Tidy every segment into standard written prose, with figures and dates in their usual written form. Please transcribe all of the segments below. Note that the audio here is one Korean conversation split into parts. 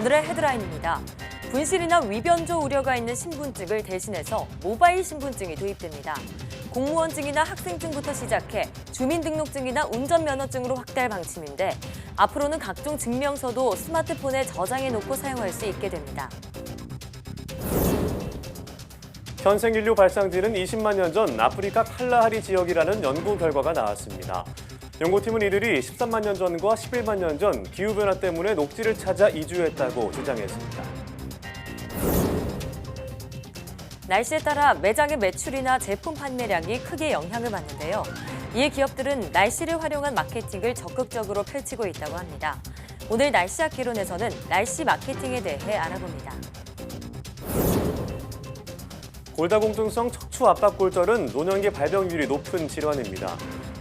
오늘의 헤드라인입니다. 분실이나 위변조 우려가 있는 신분증을 대신해서 모바일 신분증이 도입됩니다. 공무원증이나 학생증부터 시작해 주민등록증이나 운전면허증으로 확대할 방침인데 앞으로는 각종 증명서도 스마트폰에 저장해놓고 사용할 수 있게 됩니다. 현생 인류 발상지는 20만 년 전 아프리카 칼라하리 지역이라는 연구 결과가 나왔습니다. 연구팀은 이들이 13만 년 전과 11만 년 전 기후변화 때문에 녹지를 찾아 이주했다고 주장했습니다. 날씨에 따라 매장의 매출이나 제품 판매량이 크게 영향을 받는데요. 이에 기업들은 날씨를 활용한 마케팅을 적극적으로 펼치고 있다고 합니다. 오늘 날씨학 개론에서는 날씨 마케팅에 대해 알아봅니다. 골다공증성 척추 압박 골절은 노년기 발병률이 높은 질환입니다.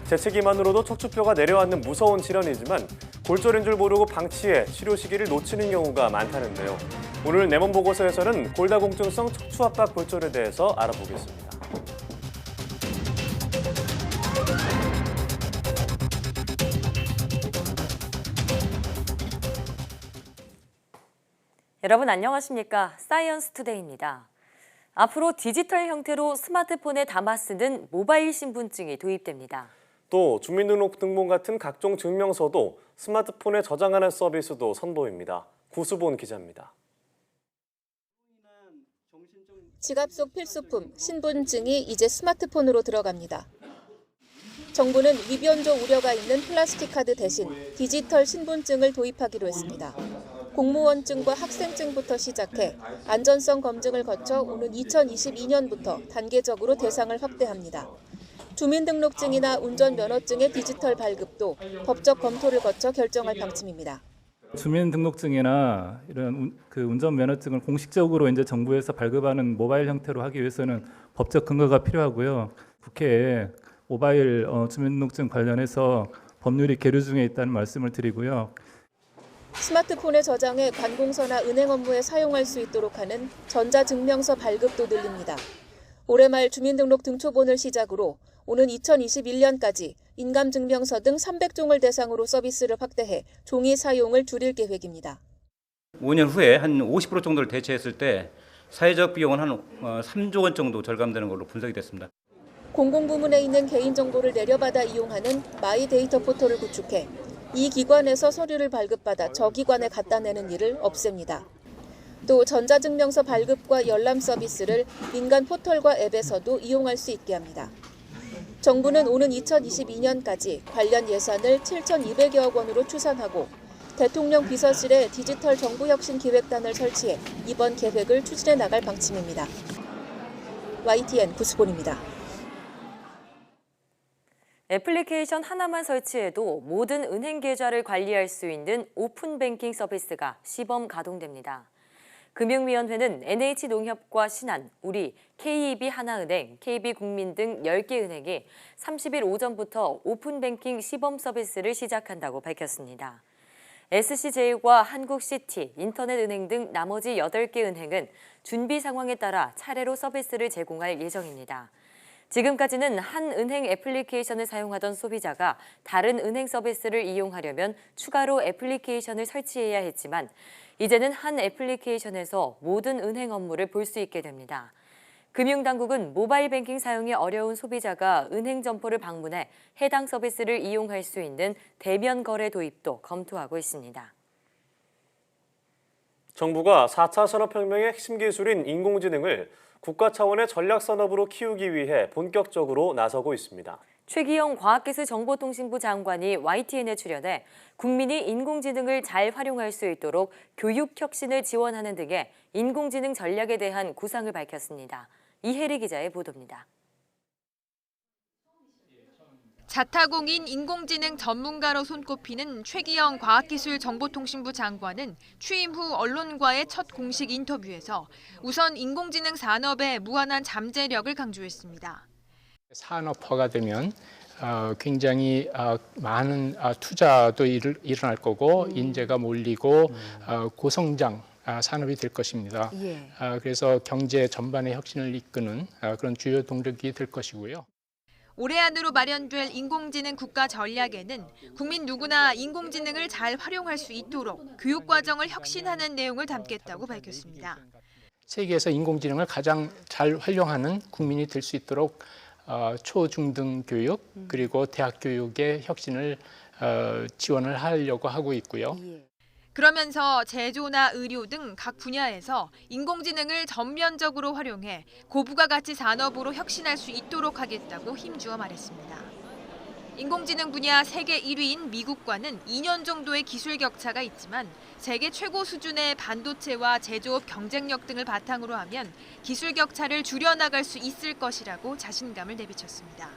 재채기만으로도 척추뼈가 내려앉는 무서운 질환이지만 골절인 줄 모르고 방치해 치료 시기를 놓치는 경우가 많다는데요. 오늘 내몸 보고서에서는 골다공증성 척추 압박 골절에 대해서 알아보겠습니다. 여러분 안녕하십니까? 사이언스 투데이입니다. 앞으로 디지털 형태로 스마트폰에 담아 쓰는 모바일 신분증이 도입됩니다. 또 주민등록등본 같은 각종 증명서도 스마트폰에 저장하는 서비스도 선보입니다. 구수본 기자입니다. 지갑 속 필수품 신분증이 이제 스마트폰으로 들어갑니다. 정부는 위변조 우려가 있는 플라스틱 카드 대신 디지털 신분증을 도입하기로 했습니다. 공무원증과 학생증부터 시작해 안전성 검증을 거쳐 오는 2022년부터 단계적으로 대상을 확대합니다. 주민등록증이나 운전면허증의 디지털 발급도 법적 검토를 거쳐 결정할 방침입니다. 주민등록증이나 이런 운전면허증을 공식적으로 이제 정부에서 발급하는 모바일 형태로 하기 위해서는 법적 근거가 필요하고요. 국회에 모바일 주민등록증 관련해서 법률이 계류 중에 있다는 말씀을 드리고요. 스마트폰에 저장해 관공서나 은행 업무에 사용할 수 있도록 하는 전자증명서 발급도 늘립니다. 올해 말 주민등록 등초본을 시작으로 오는 2021년까지 인감증명서 등 300종을 대상으로 서비스를 확대해 종이 사용을 줄일 계획입니다. 5년 후에 한 50% 정도를 대체했을 때 사회적 비용은 한 3조 원 정도 절감되는 걸로 분석이 됐습니다. 공공부문에 있는 개인정보를 내려받아 이용하는 마이데이터 포털을 구축해 이 기관에서 서류를 발급받아 저 기관에 갖다 내는 일을 없앱니다. 또 전자증명서 발급과 열람 서비스를 민간 포털과 앱에서도 이용할 수 있게 합니다. 정부는 오는 2022년까지 관련 예산을 7,200여억 원으로 추산하고 대통령 비서실에 디지털 정부혁신기획단을 설치해 이번 계획을 추진해 나갈 방침입니다. YTN 구수본입니다. 애플리케이션 하나만 설치해도 모든 은행 계좌를 관리할 수 있는 오픈뱅킹 서비스가 시범 가동됩니다. 금융위원회는 NH농협과 신한, 우리, KEB 하나은행, KB국민 등 10개 은행이 30일 오전부터 오픈뱅킹 시범 서비스를 시작한다고 밝혔습니다. SC제일과 한국시티, 인터넷은행 등 나머지 8개 은행은 준비 상황에 따라 차례로 서비스를 제공할 예정입니다. 지금까지는 한 은행 애플리케이션을 사용하던 소비자가 다른 은행 서비스를 이용하려면 추가로 애플리케이션을 설치해야 했지만 이제는 한 애플리케이션에서 모든 은행 업무를 볼 수 있게 됩니다. 금융당국은 모바일 뱅킹 사용이 어려운 소비자가 은행 점포를 방문해 해당 서비스를 이용할 수 있는 대면 거래 도입도 검토하고 있습니다. 정부가 4차 산업혁명의 핵심 기술인 인공지능을 국가 차원의 전략산업으로 키우기 위해 본격적으로 나서고 있습니다. 최기영 과학기술정보통신부 장관이 YTN에 출연해 국민이 인공지능을 잘 활용할 수 있도록 교육 혁신을 지원하는 등의 인공지능 전략에 대한 구상을 밝혔습니다. 이혜리 기자의 보도입니다. 자타공인 인공지능 전문가로 손꼽히는 최기영 과학기술정보통신부 장관은 취임 후 언론과의 첫 공식 인터뷰에서 우선 인공지능 산업의 무한한 잠재력을 강조했습니다. 산업화가 되면 굉장히 많은 투자도 일어날 거고 인재가 몰리고 고성장 산업이 될 것입니다. 그래서 경제 전반의 혁신을 이끄는 그런 주요 동력이 될 것이고요. 올해 안으로 마련될 인공지능 국가 전략에는 국민 누구나 인공지능을 잘 활용할 수 있도록 교육 과정을 혁신하는 내용을 담겠다고 밝혔습니다. 세계에서 인공지능을 가장 잘 활용하는 국민이 될 수 있도록 초, 중등 교육 그리고 대학 교육의 혁신을 지원을 하려고 하고 있고요. 그러면서 제조나 의료 등 각 분야에서 인공지능을 전면적으로 활용해 고부가 가치 산업으로 혁신할 수 있도록 하겠다고 힘주어 말했습니다. 인공지능 분야 세계 1위인 미국과는 2년 정도의 기술 격차가 있지만 세계 최고 수준의 반도체와 제조업 경쟁력 등을 바탕으로 하면 기술 격차를 줄여나갈 수 있을 것이라고 자신감을 내비쳤습니다.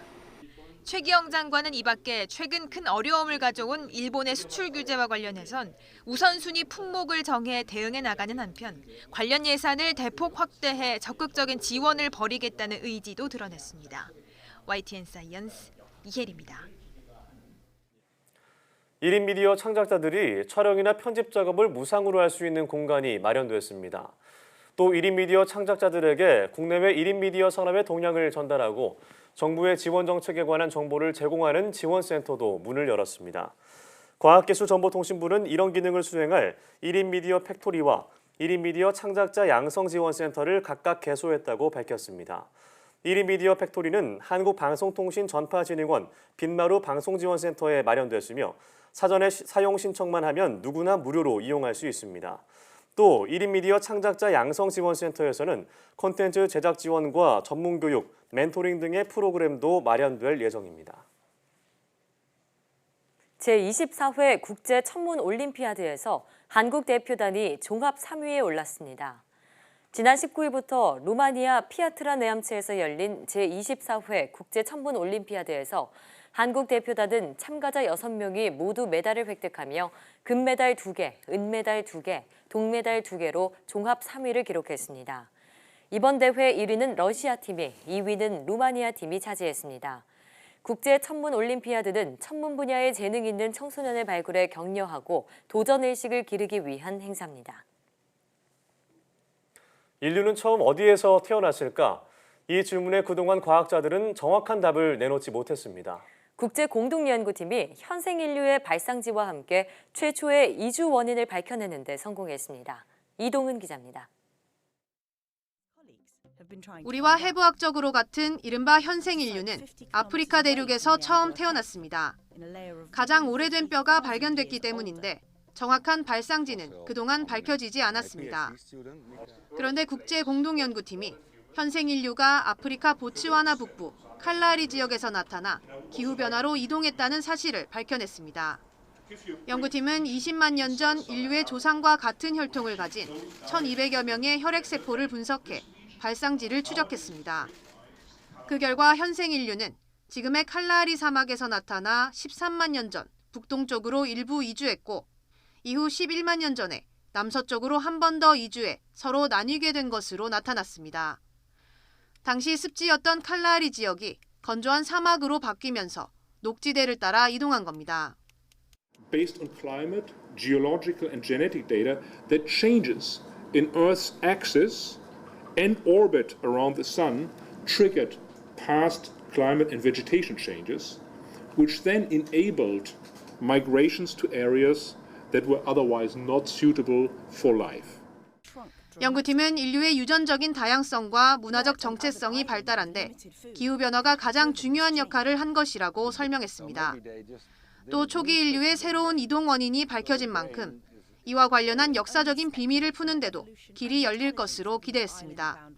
최기영 장관은 이 밖에 최근 큰 어려움을 가져온 일본의 수출 규제와 관련해선 우선순위 품목을 정해 대응해 나가는 한편 관련 예산을 대폭 확대해 적극적인 지원을 벌이겠다는 의지도 드러냈습니다. YTN 사이언스 이혜리입니다. 1인 미디어 창작자들이 촬영이나 편집 작업을 무상으로 할 수 있는 공간이 마련됐습니다. 또 1인 미디어 창작자들에게 국내외 1인 미디어 산업의 동향을 전달하고 정부의 지원 정책에 관한 정보를 제공하는 지원센터도 문을 열었습니다. 과학기술정보통신부는 이런 기능을 수행할 1인 미디어 팩토리와 1인 미디어 창작자 양성지원센터를 각각 개소했다고 밝혔습니다. 1인 미디어 팩토리는 한국방송통신전파진흥원 빈마루 방송지원센터에 마련됐으며 사전에 사용 신청만 하면 누구나 무료로 이용할 수 있습니다. 또 1인 미디어 창작자 양성지원센터에서는 콘텐츠 제작 지원과 전문교육, 멘토링 등의 프로그램도 마련될 예정입니다. 제24회 국제천문올림피아드에서 한국 대표단이 종합 3위에 올랐습니다. 지난 19일부터 루마니아 피아트라 네암츠에서 열린 제24회 국제천문올림피아드에서 한국 대표단은 참가자 6명이 모두 메달을 획득하며 금메달 2개, 은메달 2개, 동메달 2개로 종합 3위를 기록했습니다. 이번 대회 1위는 러시아 팀이, 2위는 루마니아 팀이 차지했습니다. 국제천문올림피아드는 천문 분야에 재능 있는 청소년을 발굴해 격려하고 도전의식을 기르기 위한 행사입니다. 인류는 처음 어디에서 태어났을까? 이 질문에 그동안 과학자들은 정확한 답을 내놓지 못했습니다. 국제공동연구팀이 현생 인류의 발상지와 함께 최초의 이주 원인을 밝혀내는 데 성공했습니다. 이동은 기자입니다. 우리와 해부학적으로 같은 이른바 현생 인류는 아프리카 대륙에서 처음 태어났습니다. 가장 오래된 뼈가 발견됐기 때문인데 정확한 발상지는 그동안 밝혀지지 않았습니다. 그런데 국제공동연구팀이 현생 인류가 아프리카 보츠와나 북부 칼라리 지역에서 나타나 기후변화로 이동했다는 사실을 밝혀냈습니다. 연구팀은 20만 년 전 인류의 조상과 같은 혈통을 가진 1,200여 명의 혈액세포를 분석해 발상지를 추적했습니다. 그 결과 현생 인류는 지금의 칼라리 사막에서 나타나 13만 년 전 북동쪽으로 일부 이주했고 이후 11만 년 전에 남서쪽으로 한 번 더 이주해 서로 나뉘게 된 것으로 나타났습니다. 당시 습지였던 칼라리 지역이 건조한 사막으로 바뀌면서 녹지대를 따라 이동한 겁니다. Based on climate, geological and genetic data that changes in Earth's axis and orbit around the sun triggered past climate and vegetation changes, which then enabled migrations to areas that were otherwise not suitable for life. 연구팀은 인류의 유전적인 다양성과 문화적 정체성이 발달한 데 기후변화가 가장 중요한 역할을 한 것이라고 설명했습니다. 또 초기 인류의 새로운 이동 원인이 밝혀진 만큼 이와 관련한 역사적인 비밀을 푸는 데도 길이 열릴 것으로 기대했습니다.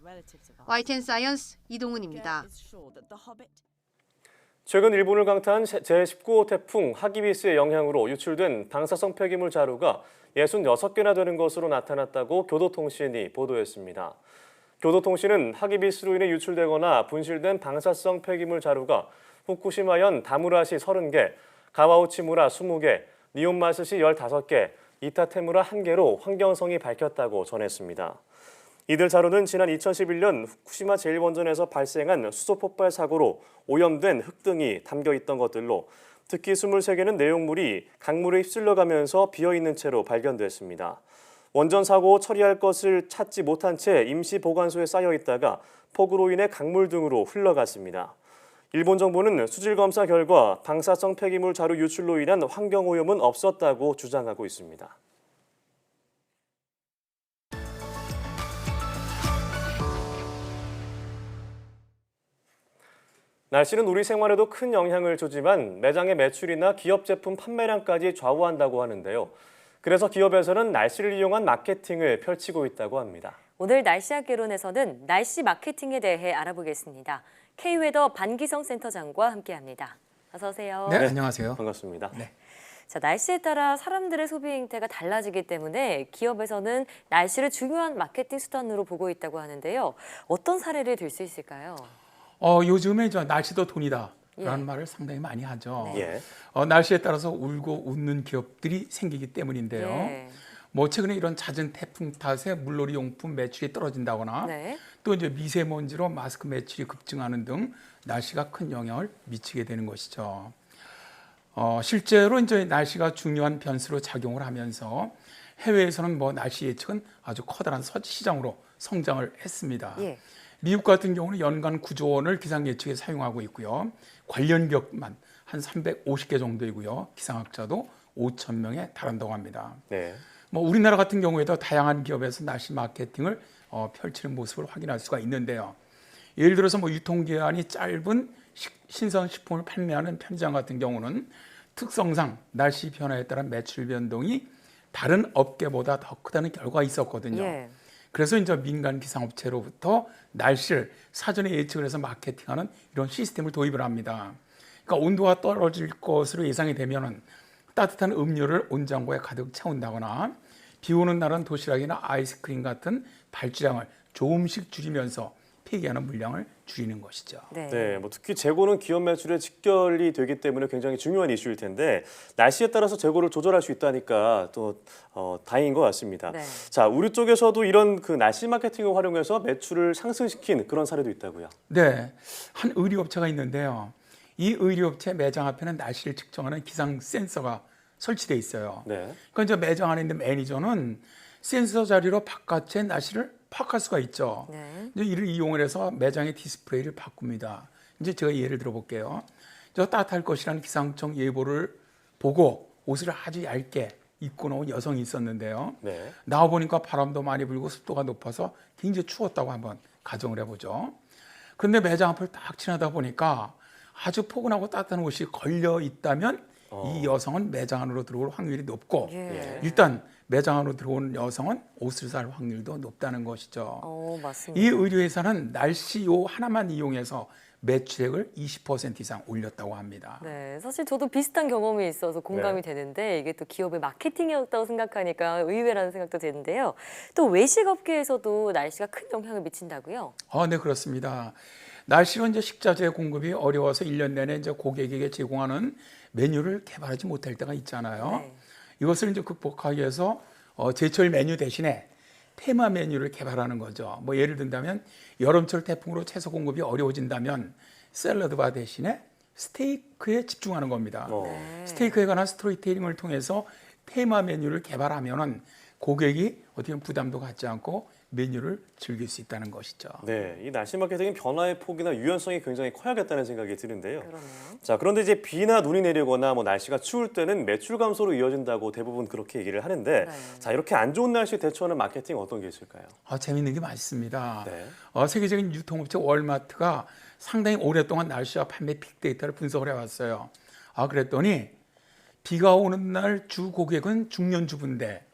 YTN 사이언스 이동은입니다. 최근 일본을 강타한 제19호 태풍 하기비스의 영향으로 유출된 방사성 폐기물 자루가 66개나 되는 것으로 나타났다고 교도통신이 보도했습니다. 교도통신은 하기비스로 인해 유출되거나 분실된 방사성 폐기물 자루가 후쿠시마현 다무라시 30개, 가와우치무라 20개, 니온마스시 15개, 이타테무라 1개로 환경성이 밝혔다고 전했습니다. 이들 자루는 지난 2011년 후쿠시마 제1원전에서 발생한 수소 폭발 사고로 오염된 흙 등이 담겨 있던 것들로 특히 23개는 내용물이 강물에 휩쓸려가면서 비어있는 채로 발견됐습니다. 원전 사고 후 처리할 것을 찾지 못한 채 임시 보관소에 쌓여 있다가 폭우로 인해 강물 등으로 흘러갔습니다. 일본 정부는 수질 검사 결과 방사성 폐기물 자루 유출로 인한 환경 오염은 없었다고 주장하고 있습니다. 날씨는 우리 생활에도 큰 영향을 주지만 매장의 매출이나 기업 제품 판매량까지 좌우한다고 하는데요. 그래서 기업에서는 날씨를 이용한 마케팅을 펼치고 있다고 합니다. 오늘 날씨학개론에서는 날씨 마케팅에 대해 알아보겠습니다. K웨더 반기성 센터장과 함께합니다. 어서 오세요. 네, 안녕하세요. 반갑습니다. 네. 자, 날씨에 따라 사람들의 소비 행태가 달라지기 때문에 기업에서는 날씨를 중요한 마케팅 수단으로 보고 있다고 하는데요. 어떤 사례를 들 수 있을까요? 요즘에 날씨도 돈이다 라는 예. 말을 상당히 많이 하죠. 예. 날씨에 따라서 울고 웃는 기업들이 생기기 때문인데요. 예. 뭐 최근에 이런 잦은 태풍 탓에 물놀이 용품 매출이 떨어진다거나 네. 또 이제 미세먼지로 마스크 매출이 급증하는 등 날씨가 큰 영향을 미치게 되는 것이죠. 실제로 이제 날씨가 중요한 변수로 작용을 하면서 해외에서는 뭐 날씨 예측은 아주 커다란 시장으로 성장을 했습니다. 예. 미국 같은 경우는 연간 9조 원을 기상 예측에 사용하고 있고요. 관련 기업만 한 350개 정도이고요. 기상학자도 5천 명에 달한다고 합니다. 네. 뭐 우리나라 같은 경우에도 다양한 기업에서 날씨 마케팅을 펼치는 모습을 확인할 수가 있는데요. 예를 들어서 뭐 유통기한이 짧은 신선식품을 판매하는 편의점 같은 경우는 특성상 날씨 변화에 따른 매출 변동이 다른 업계보다 더 크다는 결과가 있었거든요. 예. 그래서 이제 민간 기상업체로부터 날씨를 사전에 예측을 해서 마케팅하는 이런 시스템을 도입을 합니다. 그러니까 온도가 떨어질 것으로 예상이 되면은 따뜻한 음료를 온장고에 가득 채운다거나 비 오는 날은 도시락이나 아이스크림 같은 발주량을 조금씩 줄이면서 폐기하는 물량을 줄이는 것이죠. 네, 뭐 특히 재고는 기업 매출에 직결이 되기 때문에 굉장히 중요한 이슈일 텐데 날씨에 따라서 재고를 조절할 수 있다니까 또 다행인 것 같습니다. 네. 자, 우리 쪽에서도 이런 그 날씨 마케팅을 활용해서 매출을 상승시킨 그런 사례도 있다고요. 네, 한 의류업체가 있는데요. 이 의류업체 매장 앞에는 날씨를 측정하는 기상 센서가 설치돼 있어요. 네. 그러니까 이제 매장 안에 있는 매니저는 센서 자리로 바깥의 날씨를 파악할 수가 있죠. 네. 이제 이를 이용을 해서 매장의 디스플레이를 바꿉니다. 이제 제가 예를 들어볼게요. 저 따뜻할 것이라는 기상청 예보를 보고 옷을 아주 얇게 입고 나온 여성이 있었는데요. 네. 나와 보니까 바람도 많이 불고 습도가 높아서 굉장히 추웠다고 한번 가정을 해보죠. 그런데 매장 앞을 딱 지나다 보니까 아주 포근하고 따뜻한 옷이 걸려 있다면 이 여성은 매장 안으로 들어올 확률이 높고 예. 일단 매장 안으로 들어오는 여성은 옷을 살 확률도 높다는 것이죠. 맞습니다. 이 의류회사는 날씨 요 하나만 이용해서 매출액을 20% 이상 올렸다고 합니다. 네, 사실 저도 비슷한 경험이 있어서 공감이 되는데 이게 또 기업의 마케팅이었다고 생각하니까 의외라는 생각도 드는데요. 또 외식업계에서도 날씨가 큰 영향을 미친다고요? 네, 그렇습니다. 날씨로 이제 식자재 공급이 어려워서 1년 내내 이제 고객에게 제공하는 메뉴를 개발하지 못할 때가 있잖아요. 네. 이것을 이제 극복하기 위해서 제철 메뉴 대신에 테마 메뉴를 개발하는 거죠. 뭐 예를 든다면 여름철 태풍으로 채소 공급이 어려워진다면 샐러드 바 대신에 스테이크에 집중하는 겁니다. 스테이크에 관한 스토리텔링을 통해서 테마 메뉴를 개발하면은 고객이 어떻게 보면 부담도 갖지 않고 메뉴를 즐길 수 있다는 것이죠. 네, 이 날씨 마케팅은 변화의 폭이나 유연성이 굉장히 커야겠다는 생각이 드는데요. 그러네요. 자, 그런데 이제 비나 눈이 내리거나 뭐 날씨가 추울 때는 매출 감소로 이어진다고 대부분 그렇게 얘기를 하는데, 자, 이렇게 안 좋은 날씨에 대처하는 마케팅 어떤 게 있을까요? 재미있는 게 많습니다. 네. 세계적인 유통업체 월마트가 상당히 오랫동안 날씨와 판매 빅데이터를 분석을 해왔어요. 그랬더니 비가 오는 날 주 고객은 중년주부인데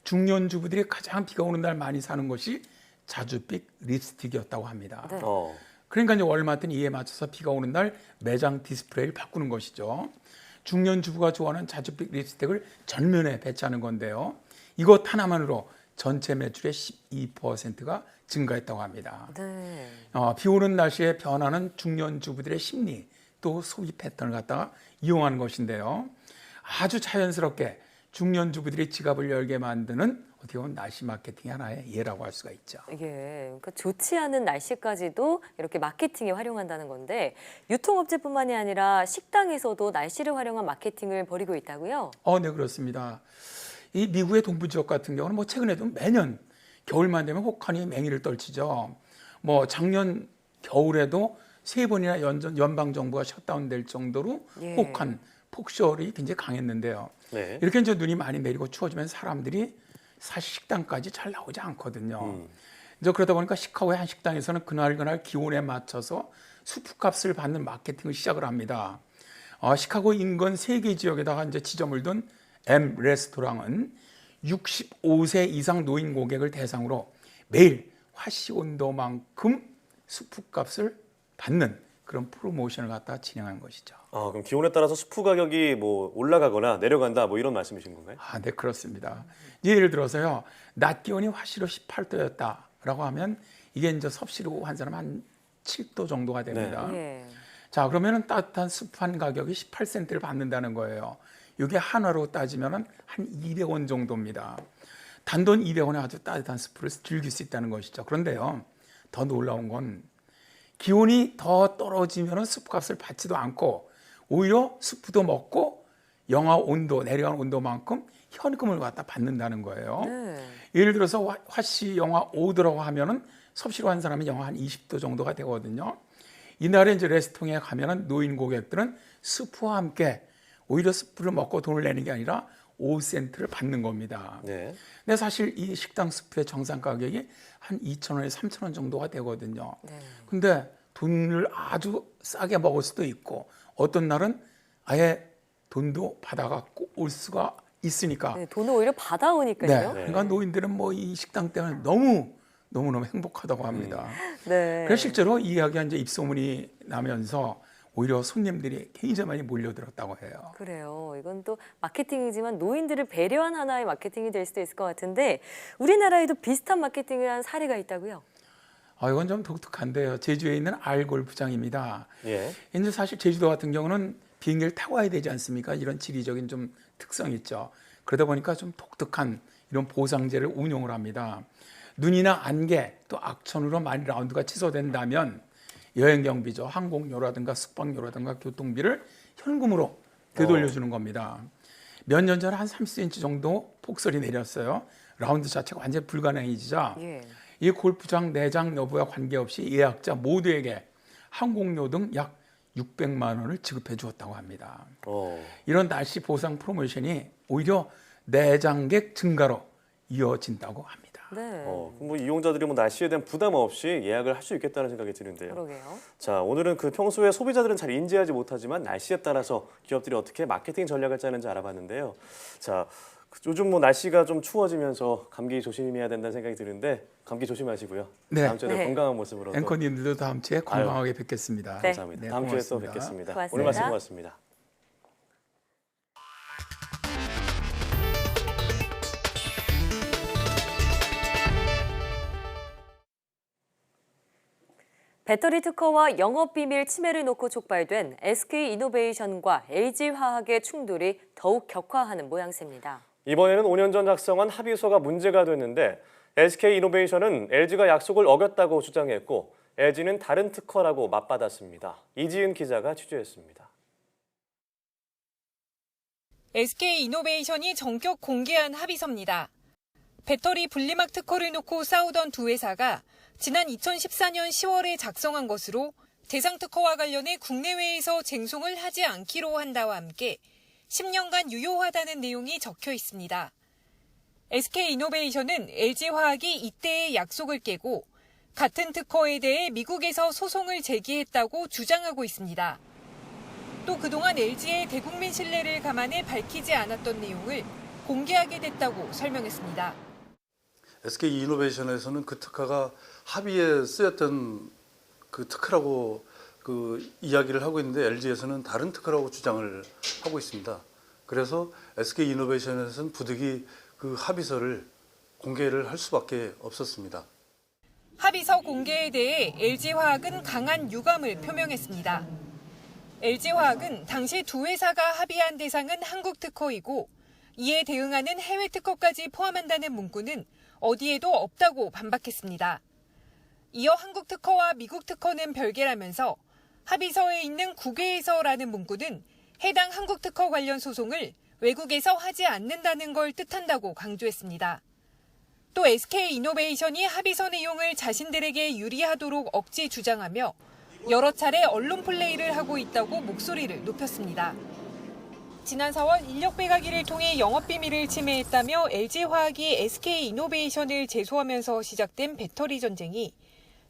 중년주부들이 가장 비가 오는 날 많이 사는 것이 자주빛 립스틱이었다고 합니다. 네. 그러니까 이제 월마트는 이에 맞춰서 비가 오는 날 매장 디스플레이를 바꾸는 것이죠. 중년주부가 좋아하는 자주빛 립스틱을 전면에 배치하는 건데요. 이것 하나만으로 전체 매출의 12%가 증가했다고 합니다. 네. 비 오는 날씨에 변하는 중년주부들의 심리 또 소비 패턴을 갖다가 이용하는 것인데요. 아주 자연스럽게 중년주부들이 지갑을 열게 만드는 어떻게 보면 날씨 마케팅의 하나의 예라고 할 수가 있죠. 예, 그러니까 좋지 않은 날씨까지도 이렇게 마케팅에 활용한다는 건데 유통업체뿐만이 아니라 식당에서도 날씨를 활용한 마케팅을 벌이고 있다고요? 네, 그렇습니다. 이 미국의 동부 지역 같은 경우는 뭐 최근에도 매년 겨울만 되면 혹한이 맹위를 떨치죠. 뭐 작년 겨울에도 3번이나 연방 정부가 셧다운될 정도로 예. 혹한 폭설이 굉장히 강했는데요. 네. 이렇게 이제 눈이 많이 내리고 추워지면 사람들이 사실 식당까지 잘 나오지 않거든요. 이제 그러다 보니까 시카고의 한 식당에서는 그날 기온에 맞춰서 수프값을 받는 마케팅을 시작을 합니다. 시카고 인근 3개 지역에다가 이제 지점을 둔 M 레스토랑은 65세 이상 노인 고객을 대상으로 매일 화씨 온도만큼 수프값을 받는 그런 프로모션을 갖다 진행한 것이죠. 그럼 기온에 따라서 수프 가격이 뭐 올라가거나 내려간다 뭐 이런 말씀이신 건가요? 네, 그렇습니다. 예를 들어서요, 낮 기온이 화씨로 18도였다라고 하면 이게 이제 섭씨로 한 사람 한 7도 정도가 됩니다. 네. 자, 그러면은 따뜻한 수프 한 가격이 18센트를 받는다는 거예요. 이게 한화로 따지면은 한 200원 정도입니다. 단돈 200원에 아주 따뜻한 수프를 즐길 수 있다는 것이죠. 그런데요, 더 놀라운 건 기온이 더 떨어지면은 수프값을 받지도 않고 오히려 수프도 먹고 영하 온도, 내려간 온도만큼 현금을 갖다 받는다는 거예요. 네. 예를 들어서 화씨 영하 5도라고 하면은 섭씨로 한 사람이 영하 한 20도 정도가 되거든요. 이날에 이제 레스토랑에 가면은 노인 고객들은 수프와 함께 오히려 수프를 먹고 돈을 내는 게 아니라 5센트를 받는 겁니다. 네. 근데 사실 이 식당 수프의 정상 가격이 한 2,000원에서 3,000원 정도가 되거든요. 네. 근데 돈을 아주 싸게 먹을 수도 있고 어떤 날은 아예 돈도 받아갖고 올 수가 있으니까. 네, 돈을 오히려 받아오니까요. 그러니까 노인들은 뭐 이 식당 때문에 너무너무 행복하다고 합니다. 네. 그래서 실제로 이 이야기가 이제 입소문이 나면서 오히려 손님들이 굉장히 많이 몰려들었다고 해요. 그래요. 이건 또 마케팅이지만 노인들을 배려한 하나의 마케팅이 될 수도 있을 것 같은데 우리나라에도 비슷한 마케팅을 한 사례가 있다고요? 이건 좀 독특한데요. 제주에 있는 알골프장입니다. 예. 이제 사실 제주도 같은 경우는 비행기를 타고 와야 되지 않습니까? 이런 지리적인 좀 특성이 있죠. 그러다 보니까 좀 독특한 이런 보상제를 운용을 합니다. 눈이나 안개 또 악천후로 많이 라운드가 취소된다면 여행 경비죠. 항공료라든가 숙박료라든가 교통비를 현금으로 되돌려주는 겁니다. 몇 년 전에 한 30cm 정도 폭설이 내렸어요. 라운드 자체가 완전히 불가능해지자 예. 이 골프장 내장 여부와 관계없이 예약자 모두에게 항공료 등 약 600만 원을 지급해 주었다고 합니다. 이런 날씨 보상 프로모션이 오히려 내장객 증가로 이어진다고 합니다. 네. 뭐 이용자들이 뭐 날씨에 대한 부담 없이 예약을 할 수 있겠다는 생각이 드는데요. 그러게요. 자, 오늘은 그 평소에 소비자들은 잘 인지하지 못하지만 날씨에 따라서 기업들이 어떻게 마케팅 전략을 짜는지 알아봤는데요. 자, 요즘 뭐 날씨가 좀 추워지면서 감기 조심해야 된다는 생각이 드는데 감기 조심하시고요. 네. 다음 주에 더 건강한 모습으로 또 앵커님들도 다음 주에 건강하게 뵙겠습니다. 네. 감사합니다. 네, 다음 주에 또 고맙습니다. 뵙겠습니다. 고맙습니다. 오늘 말씀 고맙습니다. 배터리 특허와 영업비밀 침해를 놓고 촉발된 SK이노베이션과 LG화학의 충돌이 더욱 격화하는 모양새입니다. 이번에는 5년 전 작성한 합의서가 문제가 됐는데 SK이노베이션은 LG가 약속을 어겼다고 주장했고 LG는 다른 특허라고 맞받았습니다. 이지은 기자가 취재했습니다. SK이노베이션이 전격 공개한 합의서입니다. 배터리 분리막 특허를 놓고 싸우던 두 회사가 지난 2014년 10월에 작성한 것으로 대상 특허와 관련해 국내외에서 쟁송을 하지 않기로 한다와 함께 10년간 유효하다는 내용이 적혀 있습니다. SK이노베이션은 LG화학이 이때의 약속을 깨고 같은 특허에 대해 미국에서 소송을 제기했다고 주장하고 있습니다. 또 그동안 LG의 대국민 신뢰를 감안해 밝히지 않았던 내용을 공개하게 됐다고 설명했습니다. SK이노베이션에서는 그 특허가 합의에 쓰였던 그 특허라고 그 이야기를 하고 있는데 LG에서는 다른 특허라고 주장을 하고 있습니다. 그래서 SK이노베이션에서는 부득이 그 합의서를 공개를 할 수밖에 없었습니다. 합의서 공개에 대해 LG화학은 강한 유감을 표명했습니다. LG화학은 당시 두 회사가 합의한 대상은 한국 특허이고 이에 대응하는 해외 특허까지 포함한다는 문구는 어디에도 없다고 반박했습니다. 이어 한국 특허와 미국 특허는 별개라면서 합의서에 있는 국외에서라는 문구는 해당 한국 특허 관련 소송을 외국에서 하지 않는다는 걸 뜻한다고 강조했습니다. 또 SK이노베이션이 합의서 내용을 자신들에게 유리하도록 억지 주장하며 여러 차례 언론 플레이를 하고 있다고 목소리를 높였습니다. 지난 4월 인력 빼가기를 통해 영업비밀을 침해했다며 LG화학이 SK이노베이션을 제소하면서 시작된 배터리 전쟁이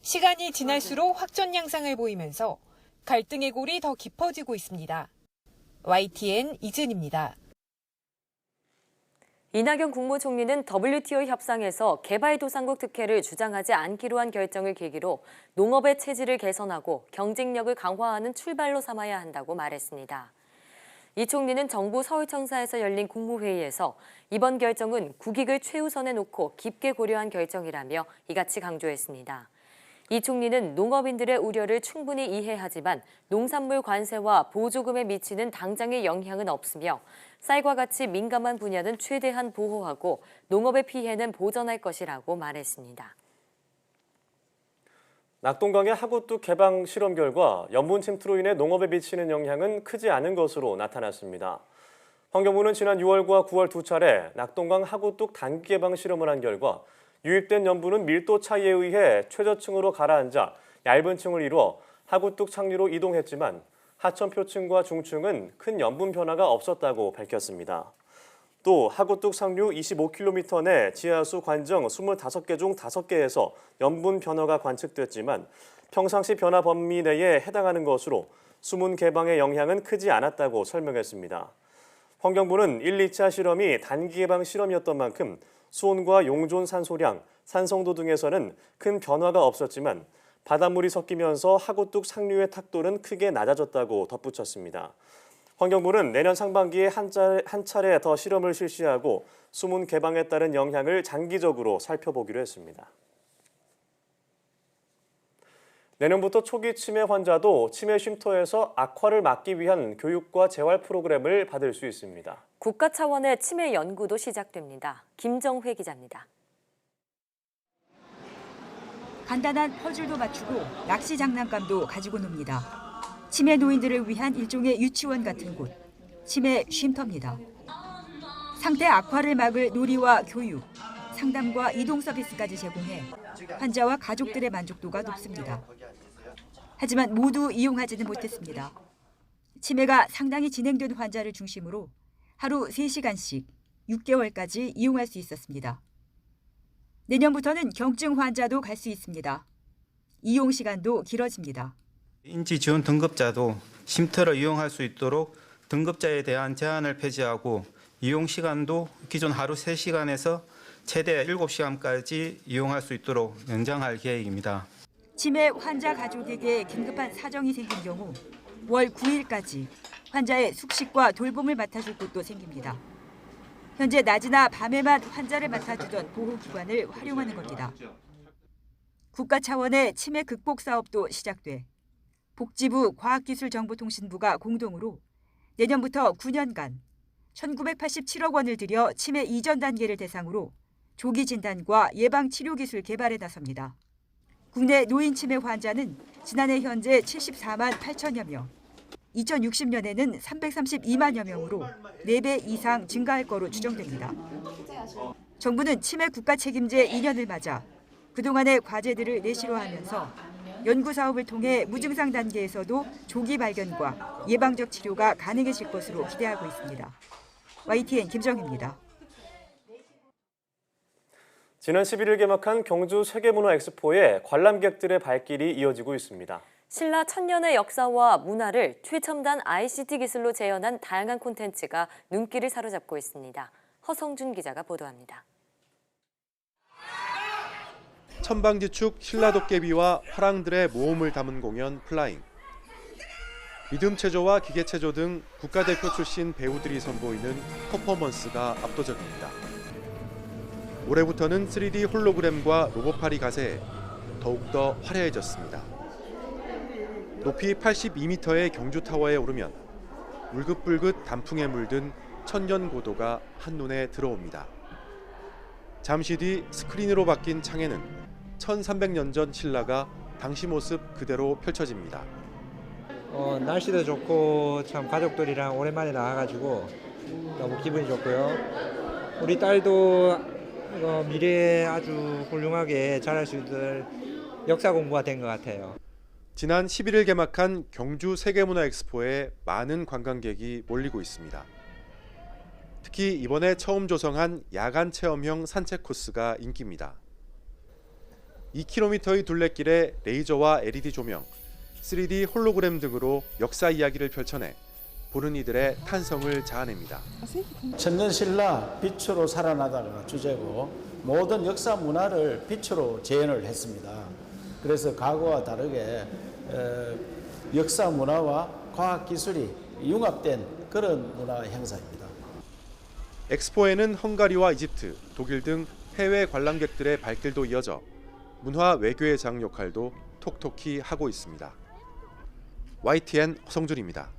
시간이 지날수록 확전 양상을 보이면서 갈등의 골이 더 깊어지고 있습니다. YTN 이진입니다. 이낙연 국무총리는 WTO 협상에서 개발도상국 특혜를 주장하지 않기로 한 결정을 계기로 농업의 체질을 개선하고 경쟁력을 강화하는 출발로 삼아야 한다고 말했습니다. 이 총리는 정부 서울청사에서 열린 국무회의에서 이번 결정은 국익을 최우선에 놓고 깊게 고려한 결정이라며 이같이 강조했습니다. 이 총리는 농업인들의 우려를 충분히 이해하지만 농산물 관세와 보조금에 미치는 당장의 영향은 없으며 쌀과 같이 민감한 분야는 최대한 보호하고 농업의 피해는 보전할 것이라고 말했습니다. 낙동강의 하구뚝 개방 실험 결과 염분 침투로 인해 농업에 미치는 영향은 크지 않은 것으로 나타났습니다. 환경부는 지난 6월과 9월 두 차례 낙동강 하구뚝 단기 개방 실험을 한 결과 유입된 염분은 밀도 차이에 의해 최저층으로 가라앉아 얇은 층을 이루어 하구뚝 상류로 이동했지만 하천표층과 중층은 큰 염분 변화가 없었다고 밝혔습니다. 또 하구뚝 상류 25km 내 지하수 관정 25개 중 5개에서 염분 변화가 관측됐지만 평상시 변화 범위 내에 해당하는 것으로 수문 개방의 영향은 크지 않았다고 설명했습니다. 환경부는 1, 2차 실험이 단기 개방 실험이었던 만큼 수온과 용존 산소량, 산성도 등에서는 큰 변화가 없었지만 바닷물이 섞이면서 하구뚝 상류의 탁도는 크게 낮아졌다고 덧붙였습니다. 환경부는 내년 상반기에 한 차례 더 실험을 실시하고 수문 개방에 따른 영향을 장기적으로 살펴보기로 했습니다. 내년부터 초기 치매 환자도 치매 쉼터에서 악화를 막기 위한 교육과 재활 프로그램을 받을 수 있습니다. 국가 차원의 치매 연구도 시작됩니다. 김정회 기자입니다. 간단한 퍼즐도 맞추고 낚시 장난감도 가지고 놉니다. 치매 노인들을 위한 일종의 유치원 같은 곳, 치매 쉼터입니다. 상태 악화를 막을 놀이와 교육, 상담과 이동 서비스까지 제공해 환자와 가족들의 만족도가 높습니다. 하지만 모두 이용하지는 못했습니다. 치매가 상당히 진행된 환자를 중심으로 하루 3시간씩 6개월까지 이용할 수 있었습니다. 내년부터는 경증 환자도 갈 수 있습니다. 이용 시간도 길어집니다. 인지 지원 등급자도 쉼터를 이용할 수 있도록 등급자에 대한 제한을 폐지하고 이용 시간도 기존 하루 3시간에서 최대 7시간까지 이용할 수 있도록 연장할 계획입니다. 치매 환자 가족에게 긴급한 사정이 생긴 경우 월 9일까지 환자의 숙식과 돌봄을 맡아줄 곳도 생깁니다. 현재 낮이나 밤에만 환자를 맡아주던 보호기관을 활용하는 겁니다. 국가 차원의 치매 극복 사업도 시작돼 복지부 과학기술정보통신부가 공동으로 내년부터 9년간 1,987억 원을 들여 치매 이전 단계를 대상으로 조기 진단과 예방 치료 기술 개발에 나섭니다. 국내 노인 치매 환자는 지난해 현재 74만 8천여 명, 2060년에는 332만여 명으로 4배 이상 증가할 거로 추정됩니다. 정부는 치매 국가 책임제 2년을 맞아 그동안의 과제들을 내실화하면서 연구 사업을 통해 무증상 단계에서도 조기 발견과 예방적 치료가 가능해질 것으로 기대하고 있습니다. YTN 김정희입니다. 지난 11일 개막한 경주 세계문화엑스포에 관람객들의 발길이 이어지고 있습니다. 신라 천년의 역사와 문화를 최첨단 ICT 기술로 재현한 다양한 콘텐츠가 눈길을 사로잡고 있습니다. 허성준 기자가 보도합니다. 천방지축 신라도깨비와 화랑들의 모험을 담은 공연 플라잉. 리듬체조와 기계체조 등 국가대표 출신 배우들이 선보이는 퍼포먼스가 압도적입니다. 올해부터는 3D 홀로그램과 로봇팔이 가세해 더욱더 화려해졌습니다. 높이 82m의 경주타워에 오르면 울긋불긋 단풍에 물든 천년고도가 한눈에 들어옵니다. 잠시 뒤 스크린으로 바뀐 창에는 1300년 전 신라가 당시 모습 그대로 펼쳐집니다. 날씨도 좋고 참 가족들이랑 오랜만에 나와가지고 너무 기분이 좋고요. 우리 딸도 미래에 아주 훌륭하게 잘할 수 있을 역사 공부가 된 것 같아요. 지난 11일 개막한 경주 세계문화엑스포에 많은 관광객이 몰리고 있습니다. 특히 이번에 처음 조성한 야간 체험형 산책 코스가 인기입니다. 2km의 둘레길에 레이저와 LED 조명, 3D 홀로그램 등으로 역사 이야기를 펼쳐내 보는 이들의 탄성을 자아냅니다. 천년신라 빛으로 살아나다가 주제고 모든 역사 문화를 빛으로 재현을 했습니다. 그래서 과거와 다르게 역사 문화와 과학 기술이 융합된 그런 문화 행사입니다. 엑스포에는 헝가리와 이집트, 독일 등 해외 관람객들의 발길도 이어져 문화 외교의 장 역할도 톡톡히 하고 있습니다. YTN 허성준입니다.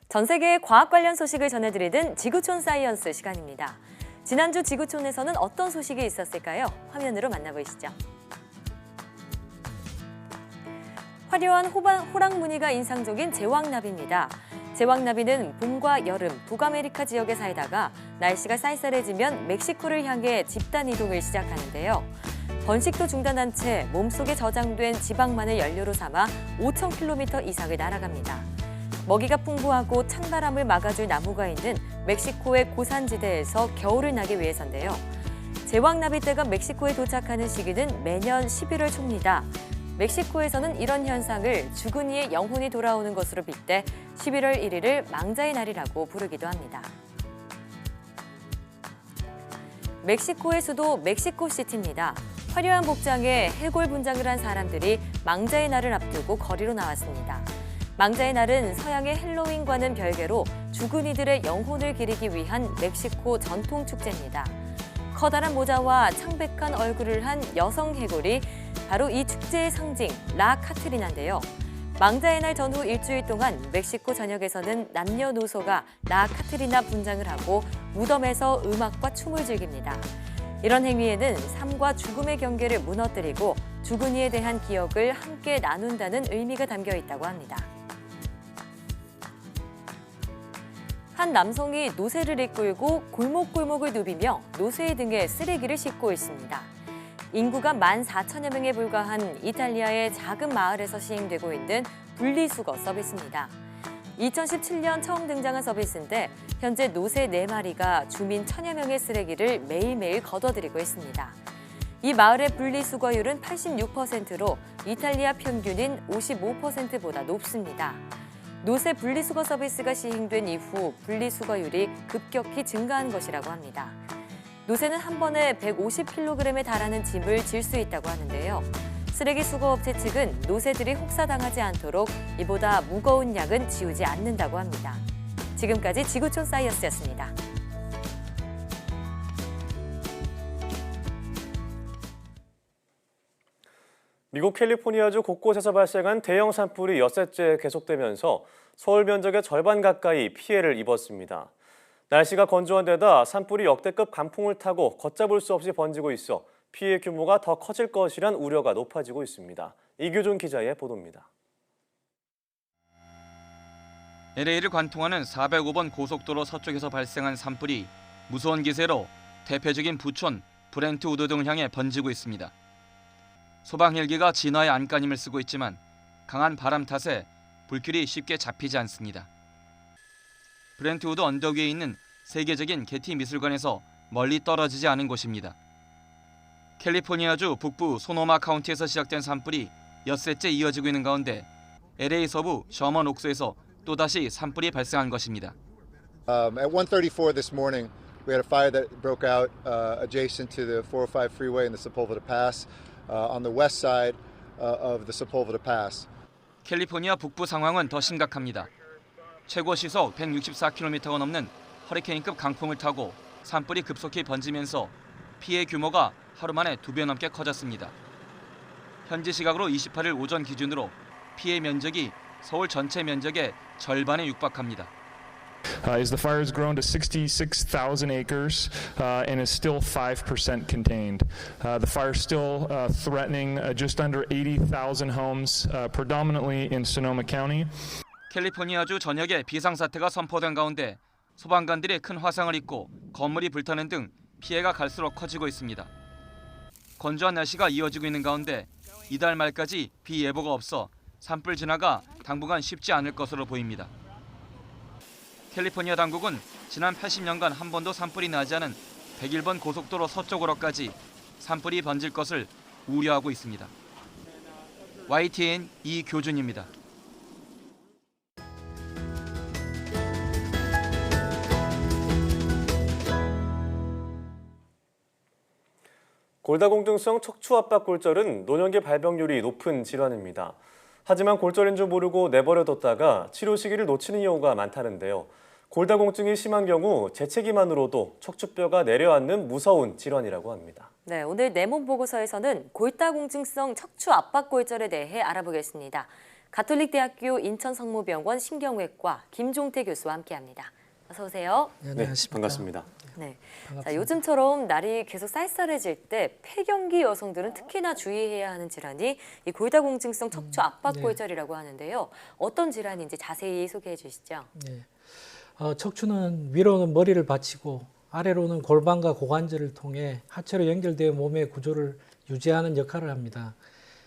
전 세계의 과학 관련 소식을 전해드리는 지구촌 사이언스 시간입니다. 지난주 지구촌에서는 어떤 소식이 있었을까요? 화면으로 만나보시죠. 화려한 호랑 무늬가 인상적인 제왕나비입니다. 제왕나비는 봄과 여름 북아메리카 지역에 살다가 날씨가 쌀쌀해지면 멕시코를 향해 집단 이동을 시작하는데요. 번식도 중단한 채 몸속에 저장된 지방만을 연료로 삼아 5,000km 이상을 날아갑니다. 먹이가 풍부하고 찬바람을 막아줄 나무가 있는 멕시코의 고산지대에서 겨울을 나기 위해서인데요. 제왕나비떼가 멕시코에 도착하는 시기는 매년 11월 초입니다. 멕시코에서는 이런 현상을 죽은 이의 영혼이 돌아오는 것으로 빗대 11월 1일을 망자의 날이라고 부르기도 합니다. 멕시코의 수도 멕시코시티입니다. 화려한 복장에 해골 분장을 한 사람들이 망자의 날을 앞두고 거리로 나왔습니다. 망자의 날은 서양의 헬로윈과는 별개로 죽은 이들의 영혼을 기리기 위한 멕시코 전통 축제입니다. 커다란 모자와 창백한 얼굴을 한 여성 해골이 바로 이 축제의 상징 라 카트리나인데요. 망자의 날 전후 일주일 동안 멕시코 전역에서는 남녀노소가 라 카트리나 분장을 하고 무덤에서 음악과 춤을 즐깁니다. 이런 행위에는 삶과 죽음의 경계를 무너뜨리고 죽은 이에 대한 기억을 함께 나눈다는 의미가 담겨 있다고 합니다. 한 남성이 노새를 이끌고 골목골목을 누비며 노새 등에 쓰레기를 싣고 있습니다. 인구가 14,000여 명에 불과한 이탈리아의 작은 마을에서 시행되고 있는 분리수거 서비스입니다. 2017년 처음 등장한 서비스인데 현재 노새 4마리가 주민 1,000여 명의 쓰레기를 매일매일 걷어들이고 있습니다. 이 마을의 분리수거율은 86%로 이탈리아 평균인 55%보다 높습니다. 노새 분리수거 서비스가 시행된 이후 분리수거율이 급격히 증가한 것이라고 합니다. 노새는 한 번에 150kg에 달하는 짐을 질 수 있다고 하는데요. 쓰레기 수거업체 측은 노새들이 혹사당하지 않도록 이보다 무거운 양은 지우지 않는다고 합니다. 지금까지 지구촌 사이언스였습니다. 미국 캘리포니아주 곳곳에서 발생한 대형 산불이 엿새째 계속되면서 서울 면적의 절반 가까이 피해를 입었습니다. 날씨가 건조한 데다 산불이 역대급 강풍을 타고 걷잡을 수 없이 번지고 있어 피해 규모가 더 커질 것이란 우려가 높아지고 있습니다. 이규준 기자의 보도입니다. LA를 관통하는 405번 고속도로 서쪽에서 발생한 산불이 무서운 기세로 대표적인 부촌, 브렌트우드 등을 향해 번지고 있습니다. 소방 헬기가 진화의 안간힘을 쓰고 있지만 강한 바람 탓에 불길이 쉽게 잡히지 않습니다. 브렌트우드 언덕 위에 있는 세계적인 게티 미술관에서 멀리 떨어지지 않은 곳입니다. 캘리포니아주 북부 소노마 카운티에서 시작된 산불이 엿새째 이어지고 있는 가운데 LA 서부 셔먼 옥스에서 또다시 산불이 발생한 것입니다. At 1:34 this morning, we had a fire that broke out adjacent to the 405 freeway in the Sepulveda Pass on the west side of the Sepulveda Pass. 캘리포니아 북부 상황은 더 심각합니다. 최고 시속 164km가 넘는 허리케인급 강풍을 타고 산불이 급속히 번지면서 피해 규모가 하루 만에 2배 넘게 커졌습니다. 현지 시각으로 28일 오전 기준으로 피해 면적이 서울 전체 면적의 절반에 육박합니다. As the fire has grown to 66,000 acres and is still 5% contained. The fire is still threatening just under 80,000 homes, predominantly in Sonoma County. 캘리포니아주 전역에 비상사태가 선포된 가운데 소방관들이 큰 화상을 입고 건물이 불타는 등 피해가 갈수록 커지고 있습니다. 건조한 날씨가 이어지고 있는 가운데 이달 말까지 비 예보가 없어 산불 진화가 당분간 쉽지 않을 것으로 보입니다. 캘리포니아 당국은 지난 80년간 한 번도 산불이 나지 않은 101번 고속도로 서쪽으로까지 산불이 번질 것을 우려하고 있습니다. YTN 이교준입니다. 골다공증성 척추압박골절은 노년기 발병률이 높은 질환입니다. 하지만 골절인 줄 모르고 내버려뒀다가 치료 시기를 놓치는 경우가 많다는데요. 골다공증이 심한 경우 재채기만으로도 척추뼈가 내려앉는 무서운 질환이라고 합니다. 네, 오늘 내 몸 보고서에서는 골다공증성 척추압박골절에 대해 알아보겠습니다. 가톨릭대학교 인천성모병원 신경외과 김종태 교수와 함께합니다. 어서 오세요. 네, 반갑습니다. 네, 자, 요즘처럼 날이 계속 쌀쌀해질 때 폐경기 여성들은 특히나 주의해야 하는 질환이 이 골다공증성 척추압박골절이라고 하는데요. 어떤 질환인지 자세히 소개해 주시죠. 네. 척추는 위로는 머리를 받치고 아래로는 골반과 고관절을 통해 하체로 연결되어 몸의 구조를 유지하는 역할을 합니다.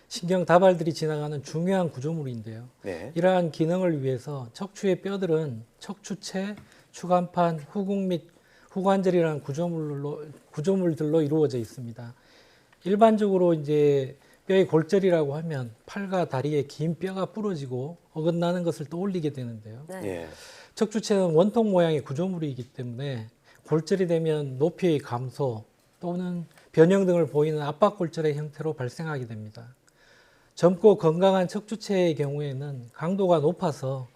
신경 다발들이 지나가는 중요한 구조물인데요. 네. 이러한 기능을 위해서 척추의 뼈들은 척추체, 추간판, 후궁 및 후관절이라는 구조물들로 이루어져 있습니다. 일반적으로 이제 뼈의 골절이라고 하면 팔과 다리에 긴 뼈가 부러지고 어긋나는 것을 떠올리게 되는데요. 네. 척추체는 원통 모양의 구조물이기 때문에 골절이 되면 높이의 감소 또는 변형 등을 보이는 압박골절의 형태로 발생하게 됩니다. 젊고 건강한 척추체의 경우에는 강도가 높아서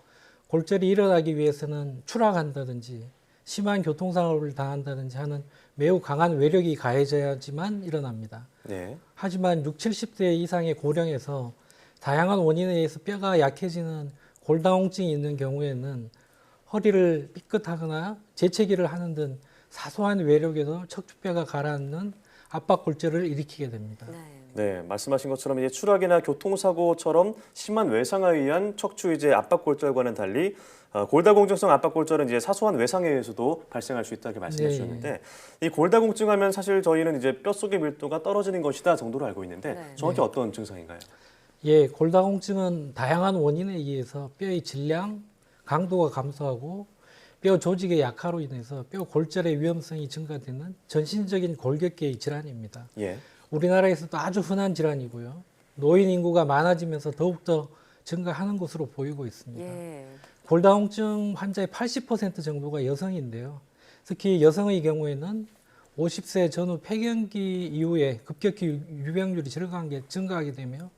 골절이 일어나기 위해서는 추락한다든지 심한 교통사고를 당한다든지 하는 매우 강한 외력이 가해져야지만 일어납니다. 네. 하지만 60, 70대 이상의 고령에서 다양한 원인에 의해서 뼈가 약해지는 골다공증이 있는 경우에는 허리를 삐끗하거나 재채기를 하는 등 사소한 외력에도 척추뼈가 가라앉는 압박골절을 일으키게 됩니다. 네, 말씀하신 것처럼 이제 추락이나 교통사고처럼 심한 외상에 의한 척추 압박골절과는 달리 골다공증성 압박골절은 이제 사소한 외상에 의해서도 발생할 수 있다고 말씀해 주셨는데 이 골다공증하면 사실 저희는 이제 뼛속의 밀도가 떨어지는 것이다 정도로 알고 있는데 정확히 어떤 증상인가요? 예, 골다공증은 다양한 원인에 의해서 뼈의 질량, 강도가 감소하고 뼈 조직의 약화로 인해서 뼈 골절의 위험성이 증가되는 전신적인 골격계의 질환입니다. 예. 우리나라에서도 아주 흔한 질환이고요. 노인 인구가 많아지면서 더욱더 증가하는 것으로 보이고 있습니다. 골다공증 환자의 80% 정도가 여성인데요. 특히 여성의 경우에는 50세 전후 폐경기 이후에 급격히 유병률이 증가하게 되며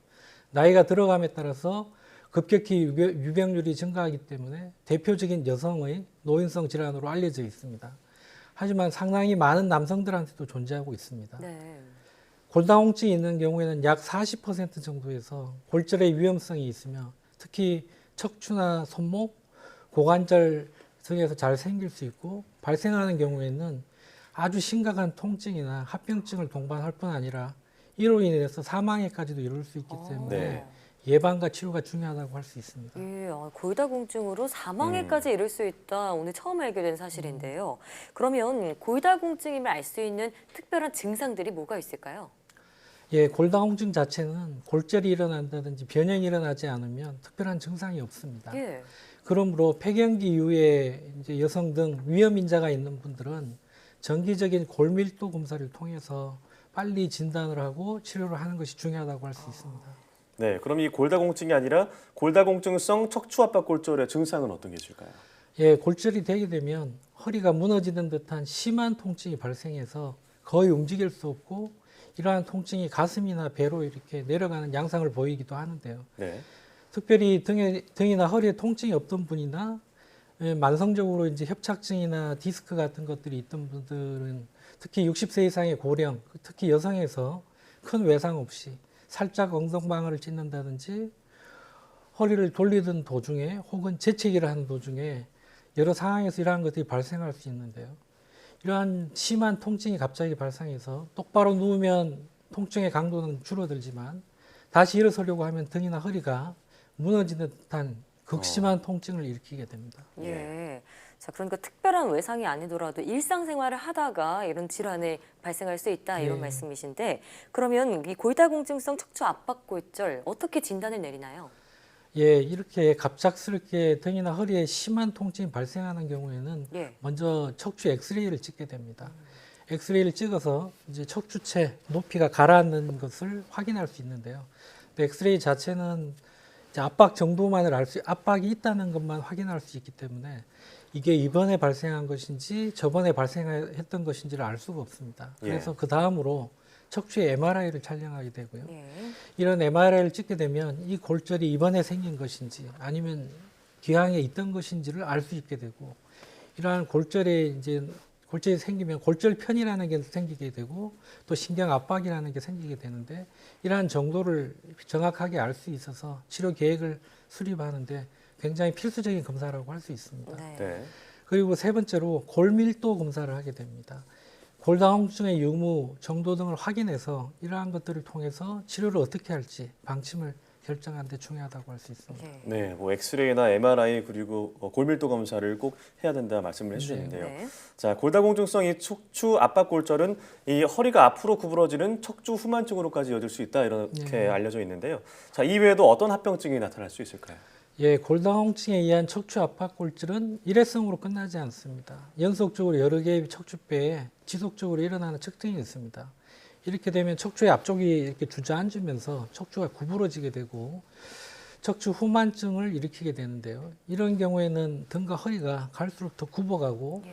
나이가 들어감에 따라서 급격히 유병률이 증가하기 때문에 대표적인 여성의 노인성 질환으로 알려져 있습니다. 하지만 상당히 많은 남성들한테도 존재하고 있습니다. 골다공증이 있는 경우에는 약 40% 정도에서 골절의 위험성이 있으며 특히 척추나 손목, 고관절 등에서 잘 생길 수 있고 발생하는 경우에는 아주 심각한 통증이나 합병증을 동반할 뿐 아니라 이로 인해서 사망에까지도 이를 수 있기 때문에 예방과 치료가 중요하다고 할 수 있습니다. 예, 골다공증으로 사망에까지 이를 수 있다. 오늘 처음 알게 된 사실인데요. 그러면 골다공증임을 알 수 있는 특별한 증상들이 뭐가 있을까요? 예, 골다공증 자체는 골절이 일어난다든지 변형이 일어나지 않으면 특별한 증상이 없습니다. 예. 그러므로 폐경기 이후에 이제 여성 등 위험 인자가 있는 분들은 정기적인 골밀도 검사를 통해서 빨리 진단을 하고 치료를 하는 것이 중요하다고 할 수 있습니다. 네, 그럼 이 골다공증이 아니라 골다공증성 척추압박골절의 증상은 어떤 게 있을까요? 예, 골절이 되게 되면 허리가 무너지는 듯한 심한 통증이 발생해서 거의 움직일 수 없고 이러한 통증이 가슴이나 배로 이렇게 내려가는 양상을 보이기도 하는데요. 네. 특별히 등이나 허리에 통증이 없던 분이나 만성적으로 이제 협착증이나 디스크 같은 것들이 있던 분들은 특히 60세 이상의 고령, 특히 여성에서 큰 외상 없이 살짝 엉덩방아를 찢는다든지 허리를 돌리던 도중에 혹은 재채기를 하는 도중에 여러 상황에서 이러한 것들이 발생할 수 있는데요. 이러한 심한 통증이 갑자기 발생해서 똑바로 누우면 통증의 강도는 줄어들지만 다시 일어서려고 하면 등이나 허리가 무너지는 듯한 극심한 통증을 일으키게 됩니다. 예. 자, 그러니까 특별한 외상이 아니더라도 일상생활을 하다가 이런 질환이 발생할 수 있다 이런 말씀이신데 그러면 이 골다공증성 척추 압박골절 어떻게 진단을 내리나요? 예, 이렇게 갑작스럽게 등이나 허리에 심한 통증이 발생하는 경우에는 먼저 척추 엑스레이를 찍게 됩니다. 엑스레이를 찍어서 이제 척추체 높이가 가라앉는 것을 확인할 수 있는데요. 엑스레이 자체는 이제 압박 정도만을 압박이 있다는 것만 확인할 수 있기 때문에 이게 이번에 발생한 것인지 저번에 발생했던 것인지를 알 수가 없습니다. 그래서 그 다음으로 척추의 MRI를 촬영하게 되고요. 이런 MRI를 찍게 되면 이 골절이 이번에 생긴 것인지 아니면 기왕에 있던 것인지를 알 수 있게 되고 이러한 골절이 생기면 골절편이라는 게 생기게 되고 또 신경 압박이라는 게 생기게 되는데 이러한 정도를 정확하게 알 수 있어서 치료 계획을 수립하는데 굉장히 필수적인 검사라고 할 수 있습니다. 그리고 세 번째로 골밀도 검사를 하게 됩니다. 골다공증의 유무, 정도 등을 확인해서 이러한 것들을 통해서 치료를 어떻게 할지 방침을 결정하는 데 중요하다고 할 수 있습니다. 네, 뭐 엑스레이나 MRI 그리고 골밀도 검사를 꼭 해야 된다 말씀을 해주셨는데요. 자, 골다공증성 이 척추 압박골절은 이 허리가 앞으로 구부러지는 척추 후만증으로까지 이어질 수 있다 이렇게 알려져 있는데요. 자, 이외에도 어떤 합병증이 나타날 수 있을까요? 예, 골다공증에 의한 척추 압박골절은 일회성으로 끝나지 않습니다. 연속적으로 여러 개의 척추뼈에 지속적으로 일어나는 측정이 있습니다. 이렇게 되면 척추의 앞쪽이 이렇게 주저앉으면서 척추가 구부러지게 되고 척추 후만증을 일으키게 되는데요. 이런 경우에는 등과 허리가 갈수록 더 굽어가고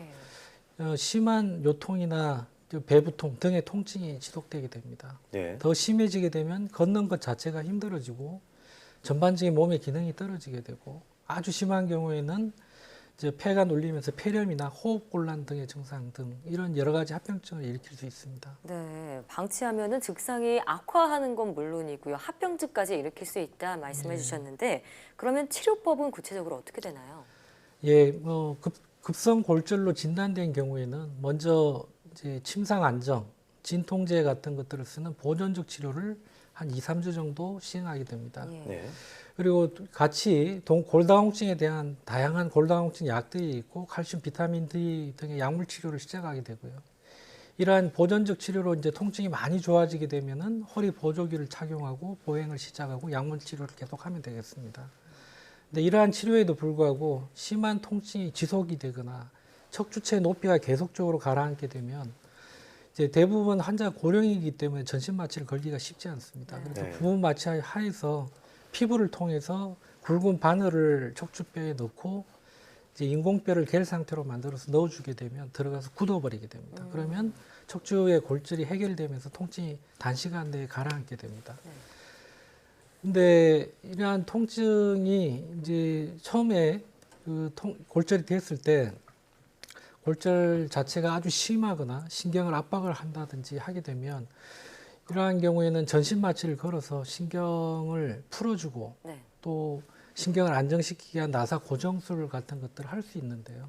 심한 요통이나 배부통 등의 통증이 지속되게 됩니다. 더 심해지게 되면 걷는 것 자체가 힘들어지고 전반적인 몸의 기능이 떨어지게 되고 아주 심한 경우에는 이제 폐가 눌리면서 폐렴이나 호흡곤란 등의 증상 등 이런 여러 가지 합병증을 일으킬 수 있습니다. 네, 방치하면은 증상이 악화하는 건 물론이고요. 합병증까지 일으킬 수 있다 말씀해 주셨는데 그러면 치료법은 구체적으로 어떻게 되나요? 예, 급성 골절로 진단된 경우에는 먼저 이제 침상 안정, 진통제 같은 것들을 쓰는 보존적 치료를 한 2, 3주 정도 시행하게 됩니다. 그리고 같이 골다공증에 대한 다양한 골다공증 약들이 있고 칼슘, 비타민 D 등의 약물 치료를 시작하게 되고요. 이러한 보존적 치료로 이제 통증이 많이 좋아지게 되면은 허리 보조기를 착용하고 보행을 시작하고 약물 치료를 계속하면 되겠습니다. 근데 이러한 치료에도 불구하고 심한 통증이 지속이 되거나 척추체 높이가 계속적으로 가라앉게 되면 이제 대부분 환자가 고령이기 때문에 전신 마취를 걸기가 쉽지 않습니다. 그래서 부분 마취 하에서 피부를 통해서 굵은 바늘을 척추뼈에 넣고 이제 인공뼈를 갤 상태로 만들어서 넣어주게 되면 들어가서 굳어버리게 됩니다. 그러면 척추의 골절이 해결되면서 통증이 단시간 내에 가라앉게 됩니다. 근데 이러한 통증이 이제 처음에 골절이 됐을 때 골절 자체가 아주 심하거나 신경을 압박을 한다든지 하게 되면 이러한 경우에는 전신 마취를 걸어서 신경을 풀어주고 또 신경을 안정시키기 위한 나사 고정술 같은 것들을 할 수 있는데요.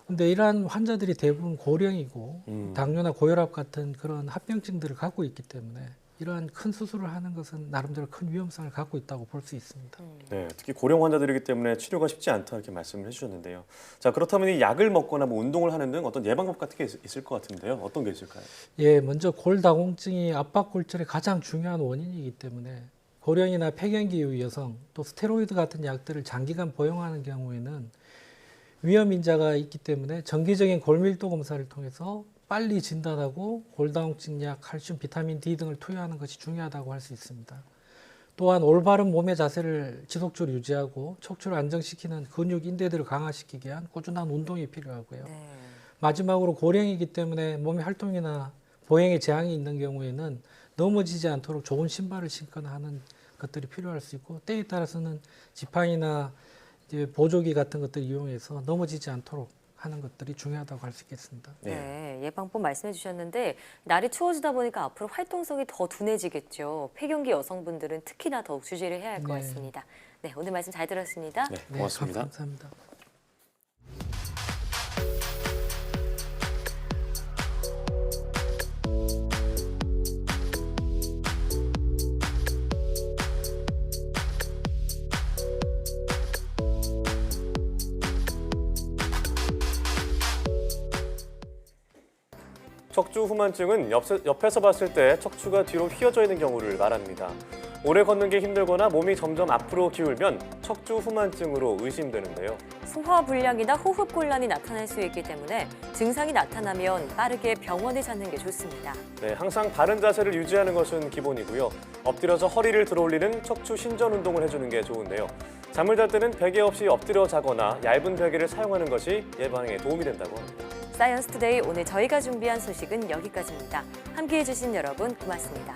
근데 이러한 환자들이 대부분 고령이고 당뇨나 고혈압 같은 그런 합병증들을 갖고 있기 때문에 이러한 큰 수술을 하는 것은 나름대로 큰 위험성을 갖고 있다고 볼 수 있습니다. 네, 특히 고령 환자들이기 때문에 치료가 쉽지 않다 이렇게 말씀을 해주셨는데요. 자, 그렇다면 이 약을 먹거나 뭐 운동을 하는 등 어떤 예방법 같은 게 있을 것 같은데요. 어떤 게 있을까요? 예, 먼저 골다공증이 압박골절의 가장 중요한 원인이기 때문에 고령이나 폐경기 이후 여성 또 스테로이드 같은 약들을 장기간 복용하는 경우에는 위험 인자가 있기 때문에 정기적인 골밀도 검사를 통해서 빨리 진단하고 골다공증 약, 칼슘, 비타민 D 등을 투여하는 것이 중요하다고 할 수 있습니다. 또한 올바른 몸의 자세를 지속적으로 유지하고 척추를 안정시키는 근육, 인대들을 강화시키기 위한 꾸준한 운동이 필요하고요. 마지막으로 고령이기 때문에 몸의 활동이나 보행에 제한이 있는 경우에는 넘어지지 않도록 좋은 신발을 신거나 하는 것들이 필요할 수 있고 때에 따라서는 지팡이나 이제 보조기 같은 것들을 이용해서 넘어지지 않도록 하는 것들이 중요하다고 할 수 있겠습니다. 네, 예방법 말씀해 주셨는데 날이 추워지다 보니까 앞으로 활동성이 더 둔해지겠죠. 폐경기 여성분들은 특히나 더욱 주의를 해야 할 것 같습니다. 네, 오늘 말씀 잘 들었습니다. 네, 고맙습니다. 감사합니다. 척추 후만증은 옆에서 봤을 때 척추가 뒤로 휘어져 있는 경우를 말합니다. 오래 걷는 게 힘들거나 몸이 점점 앞으로 기울면 척추 후만증으로 의심되는데요. 소화 불량이나 호흡 곤란이 나타날 수 있기 때문에 증상이 나타나면 빠르게 병원을 찾는 게 좋습니다. 네, 항상 바른 자세를 유지하는 것은 기본이고요. 엎드려서 허리를 들어올리는 척추 신전 운동을 해주는 게 좋은데요. 잠을 잘 때는 베개 없이 엎드려 자거나 얇은 베개를 사용하는 것이 예방에 도움이 된다고 합니다. 사이언스 투데이 오늘 저희가 준비한 소식은 여기까지입니다. 함께해 주신 여러분 고맙습니다.